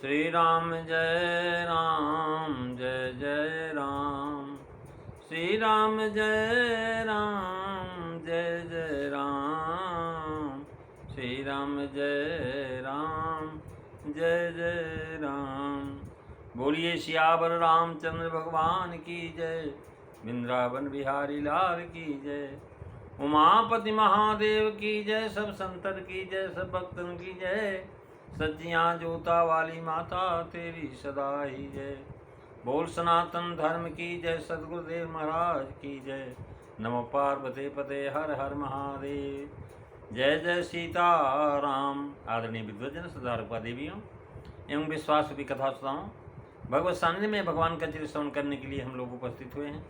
श्री राम जय राम जय जय राम। श्री राम जय राम जय जय राम। श्री राम जय राम जय जय राम। बोलिए सियावर रामचंद्र भगवान की जय। वृंदावन बिहारी लाल की जय। उमापति महादेव की जय। सब संतन की जय, सब भक्तन की जय। सज्जियाँ जोता वाली माता तेरी सदा ही जय। बोल सनातन धर्म की जय। सदगुरुदेव महाराज की जय। नमो पार्वती पते हर हर महादेव। जय जय सीताराम। आदरणीय विद्वजन सुधारपा देवियों एवं विश्वास भी कथा सुनाओं, भगवत सानिध्य में भगवान का चरित्र श्रवण करने के लिए हम लोग उपस्थित हुए हैं।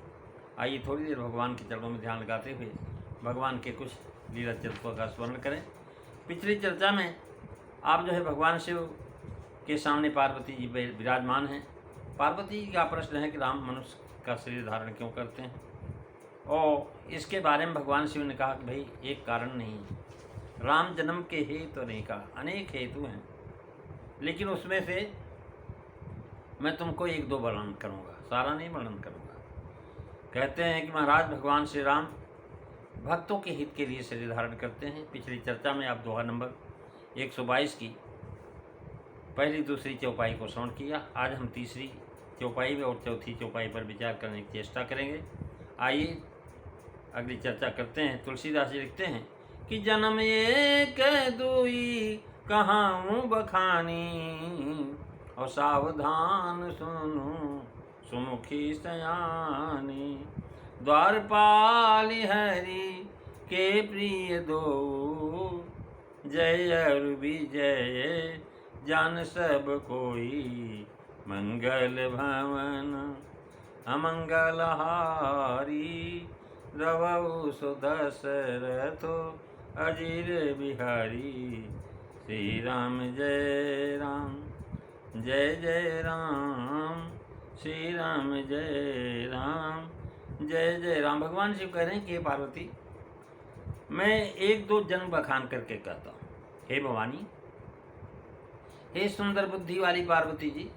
आइए थोड़ी देर भगवान के चरणों में ध्यान लगाते हुए भगवान के कुछ लीला चरित्रों का स्मरण करें। पिछली चर्चा में आप जो है भगवान शिव के सामने पार्वती जी विराजमान हैं। पार्वती जी का प्रश्न है कि राम मनुष्य का शरीर धारण क्यों करते हैं, और इसके बारे में भगवान शिव ने कहा कि भाई एक कारण नहीं है, राम जन्म के हेतु तो नहीं कहा, अनेक हेतु हैं, लेकिन उसमें से मैं तुमको एक दो वर्णन करूँगा, सारा नहीं वर्णन करूँगा। कहते हैं कि महाराज भगवान श्री राम भक्तों के हित के लिए शरीर धारण करते हैं। पिछली चर्चा में आप दोहा नंबर 122 की पहली दूसरी चौपाई को श्रवण किया। आज हम तीसरी चौपाई और चौथी चौपाई पर विचार करने की चेष्टा करेंगे। आइए अगली चर्चा करते हैं। तुलसीदास जी लिखते हैं कि जन्म एक दुई कहाऊँ बखानी, और सावधान सुनो सुमुखी सयानी। द्वारपाल हरि के प्रिय दो, जय और विजय जान सब कोई। मंगल भवन अमंगल हारी, रवौ सुदशरथो अजीर बिहारी। श्री राम जय राम जय जय राम। श्री राम जय राम जय जय राम। भगवान शिव कह रहे हैं कि पार्वती, मैं एक दो जन्म बखान करके कहता हूँ। हे भवानी, हे सुंदर बुद्धि वाली पार्वती जी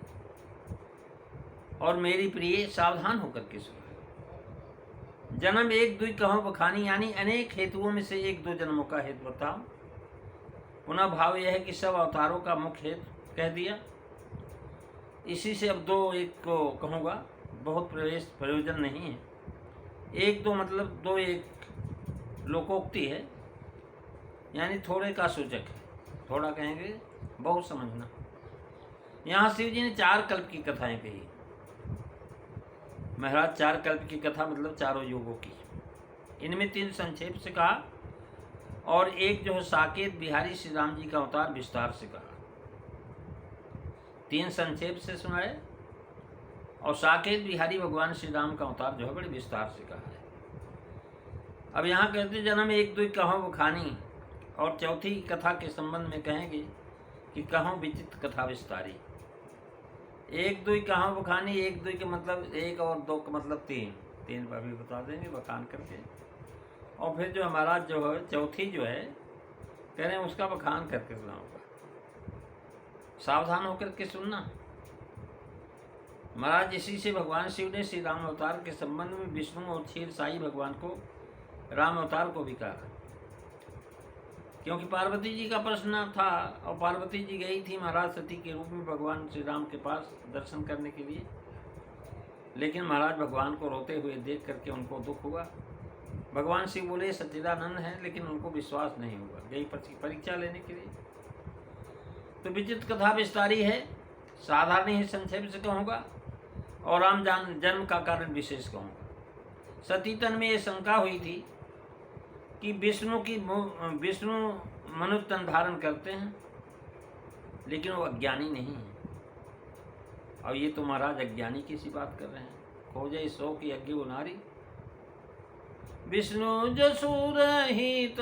और मेरी प्रिय, सावधान होकर के सुनो। जन्म एक दुई कहो बखानी, यानी अनेक हेतुओं में से एक दो जन्मों का हेतु बताओ। पुनः भाव यह है कि सब अवतारों का मुख्य हेतु कह दिया। इसी से अब दो एक को कहूँगा, बहुत प्रयोजन नहीं है। एक दो मतलब दो एक लोकोक्ति है, यानी थोड़े का सूचक है। थोड़ा कहेंगे बहुत समझना। यहाँ शिव जी ने 4 कल्प की कथाएं कही। महाराज 4 कल्प की कथा मतलब चारों युगों की। इनमें 3 संक्षेप से कहा और एक जो है साकेत बिहारी श्री राम जी का अवतार विस्तार से कहा। 3 संक्षेप से सुनाए और साकेत बिहारी भगवान श्री राम का अवतार जो है बड़े विस्तार से कहा है। अब यहाँ कहते जन्म एक दुई कहो बखानी, और चौथी कथा के संबंध में कहेंगे कि कहो विचित्र कथा विस्तारी। एक दुई कहो बखानी, एक दुई के मतलब एक और दो का मतलब 3 पर भी बता देंगे बखान करके। और फिर जो हमारा जो है चौथी जो है कह रहे हैं उसका बखान करके सुनाऊंगा। सावधान होकर के सुनना। महाराज इसी से भगवान शिव ने श्री राम अवतार के संबंध में विष्णु और क्षीर साई भगवान को राम अवतार को भी कहा, क्योंकि पार्वती जी का प्रश्न था और पार्वती जी गई थी महाराज सती के रूप में भगवान श्री राम के पास दर्शन करने के लिए। लेकिन महाराज भगवान को रोते हुए देख करके उनको दुख हुआ। भगवान शिव बोले सच्चिदानंद है, लेकिन उनको विश्वास नहीं हुआ। गई परीक्षा लेने के लिए। तो विचित्र कथा विस्तारी है, साधारण ही संक्षेप से कहूँगा और राम जन्म का कारण विशेष कहूँगा। सतीतन में ये शंका हुई थी कि विष्णु मनुष्य तन धारण करते हैं, लेकिन वो अज्ञानी नहीं है। और ये तो महाराज अज्ञानी की सी बात कर रहे हैं। खोजे सो की अज्ञ नारी, विष्णु जसूर हित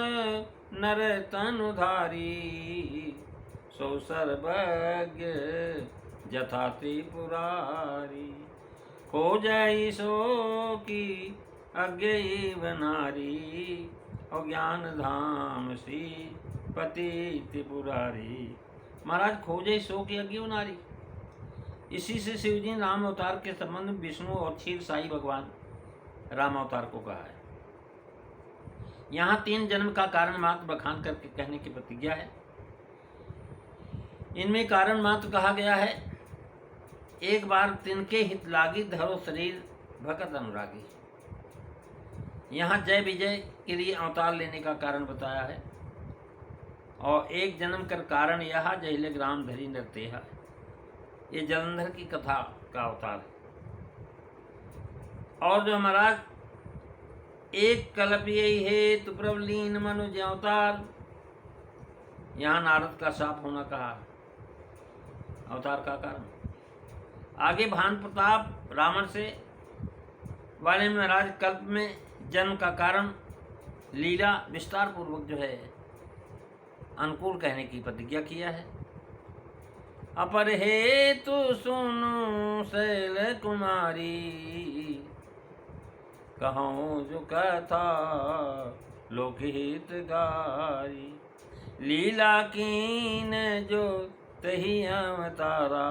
नर तनुधारी। सो सर्वज्ञ जथा त्रिपुरारी, खोजे सो की अज्ञ नारी। और ज्ञान धाम श्री पति त्रिपुरारी। महाराज खोजे सो की अज्ञ नारी, इसी से शिव जी ने राम अवतार के संबंध में विष्णु और क्षीर साई भगवान राम अवतार को कहा है। यहाँ 3 जन्म का कारण मात्र बखान करके कहने की प्रतिज्ञा है। इनमें कारण मात्र कहा गया है, एक बार तिनके हित लागी धरो शरीर भगत अनुरागी। यहाँ जय विजय के लिए अवतार लेने का कारण बताया है। और एक जन्म कर कारण यह जहिले ग्राम धरी नरतेहा, ये जलंधर की कथा का अवतार है। और जो महाराज एक कल्प यही हेतु प्रबलीन मनुज अवतार, यहाँ नारद का शाप होना कहा अवतार का कारण। आगे भान प्रताप रावण से वाले में महाराज कल्प में जन्म का कारण लीला विस्तार पूर्वक जो है अनुकूल कहने की प्रतिज्ञा किया है। अपर हेतु सुनु शैल कुमारी, कहूँ जो कथा लोकहित गारी। लीला कीन जो तही अवतारा,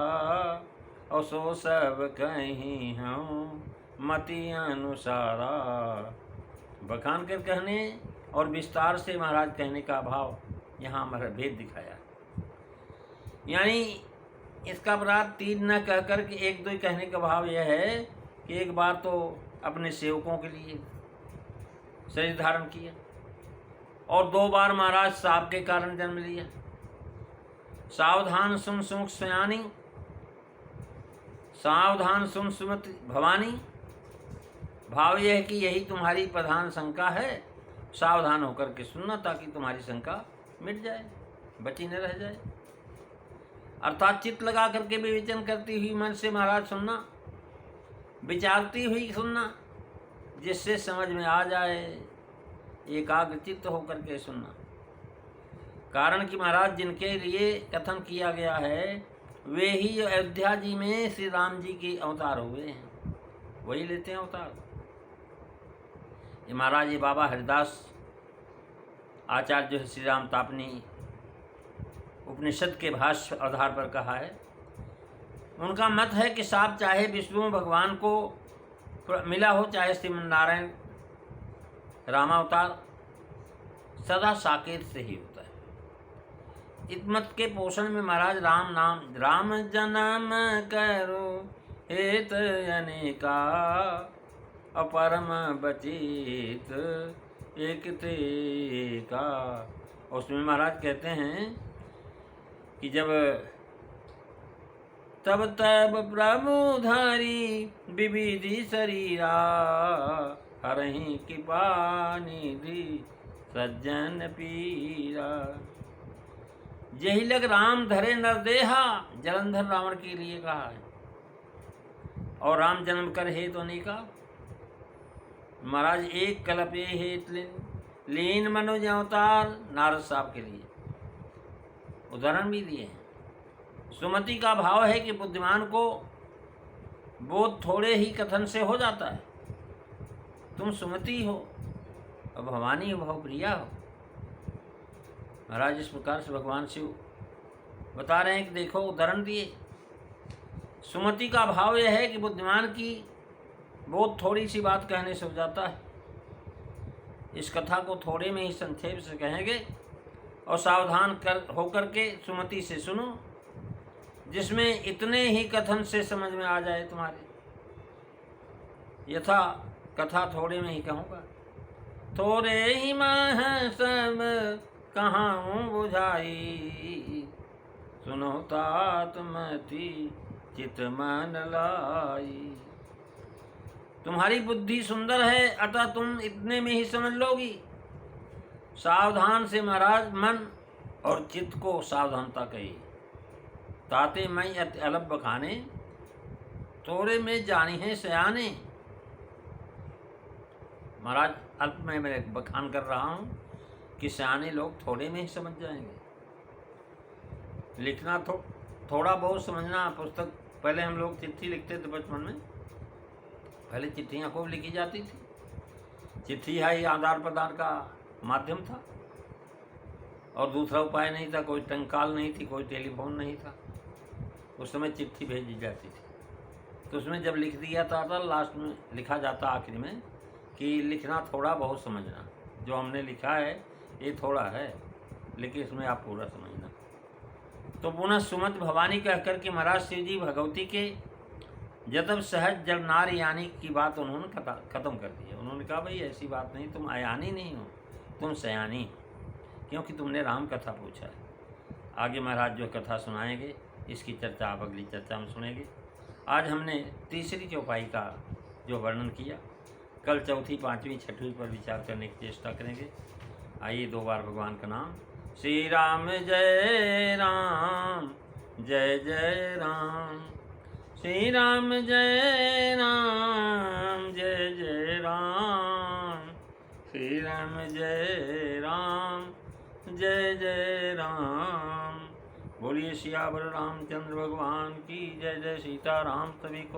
और सो सब कहीं हूँ मति अनुसारा। बखान कर कहने और विस्तार से महाराज कहने का भाव यहाँ हमारा भेद दिखाया। यानी इसका अपराध 3 न कह कर के 1-2 कहने का भाव यह है कि एक बार तो अपने सेवकों के लिए शरीर धारण किया और 2 बार महाराज साप के कारण जन्म लिया। सावधान सुन सुमुख सयानी, सावधान सुन सुमति भवानी। भाव यह है कि यही तुम्हारी प्रधान शंका है, सावधान होकर के सुनना ताकि तुम्हारी शंका मिट जाए, बची न रह जाए। अर्थात चित्त लगा करके विवेचन करती हुई मन से महाराज सुनना, विचारती हुई सुनना, जिससे समझ में आ जाए, एकाग्र चित्त होकर के सुनना। कारण कि महाराज जिनके लिए कथन किया गया है वे ही अयोध्या जी में श्री राम जी के अवतार हुए हैं, वही लेते हैं अवतार। ये महाराज ये बाबा हरिदास आचार्य जो है श्री राम तापनी उपनिषद के भाष्य आधार पर कहा है। उनका मत है कि साप चाहे विष्णु भगवान को मिला हो, चाहे श्रीमन नारायण रामावतार, सदा साकेत से ही होता है। इस मत के पोषण में महाराज राम नाम, राम जन्म करो हेत अनेका, अपरम बचित एक ते का। उसमें महाराज कहते हैं कि जब तब तब प्रभु धारी विविधि शरीरा, हरहि कृपा निधि सज्जन पीरा। यही लग राम धरे नरदेहा, जलंधर रावण के लिए कहा है। और राम जन्म कर हेतु अनेका, महाराज एक कल्प ये हेत लीन मनुज अवतार, नारद साहब के लिए उदाहरण भी दिए हैं। सुमति का भाव है कि बुद्धिमान को बोध थोड़े ही कथन से हो जाता है। तुम सुमति हो और भवानी हो, भवप्रिया हो। महाराज इस प्रकार से भगवान शिव बता रहे हैं कि देखो उदाहरण दिए। सुमति का भाव यह है कि बुद्धिमान की बोध थोड़ी सी बात कहने से हो जाता है। इस कथा को थोड़े में ही संक्षेप से कहेंगे और सावधान होकर के सुमति से सुनो, जिसमें इतने ही कथन से समझ में आ जाए तुम्हारे। यथा कथा थोड़े में ही कहूँगा। थोड़े ही मह सब कहाँ बुझाई, सुनो तात मति चित मन लाई। तुम्हारी बुद्धि सुंदर है, अतः तुम इतने में ही समझ लोगी। सावधान से महाराज मन और चित्त को सावधानता कही। ताते मैं अति अलप बखाने, थोड़े में जानी है सयाने। महाराज अल्प में मैं बखान कर रहा हूँ कि सयाने लोग थोड़े में ही समझ जाएंगे। लिखना थोड़ा बहुत समझना। पुस्तक पहले हम लोग चिट्ठी लिखते थे बचपन में, पहले चिट्ठियाँ खूब लिखी जाती थी। चिट्ठी है आदान प्रदान का माध्यम था और दूसरा उपाय नहीं था। कोई टंकाल नहीं थी, कोई टेलीफोन नहीं था। उस समय चिट्ठी भेजी जाती थी, तो उसमें जब लिख दिया था लास्ट में लिखा जाता आखिरी में कि लिखना थोड़ा बहुत समझना, जो हमने लिखा है ये थोड़ा है लेकिन इसमें आप पूरा समझना। तो पुनः सुमत भवानी कहकर के महाराज शिव जी भगवती के जतब सहज जब नार यानी की बात उन्होंने ख़त्म कर दी। उन्होंने कहा भाई ऐसी बात नहीं, तुम अयानी नहीं हो, तुम सयानी हो, क्योंकि तुमने राम कथा पूछा है। आगे महाराज जो कथा सुनाएंगे इसकी चर्चा आप अगली चर्चा में सुनेंगे। आज हमने तीसरी चौपाई का जो वर्णन किया, कल चौथी, पाँचवीं, छठवीं पर विचार करने की चेष्टा करेंगे। आइए 2 बार भगवान का नाम। श्री राम जय राम, जय जय राम। श्री राम जय राम, जय जय राम। श्री राम जय राम, जय जय राम। बोलिए सियावर रामचंद्र भगवान की जय। जय सीताराम। सभी को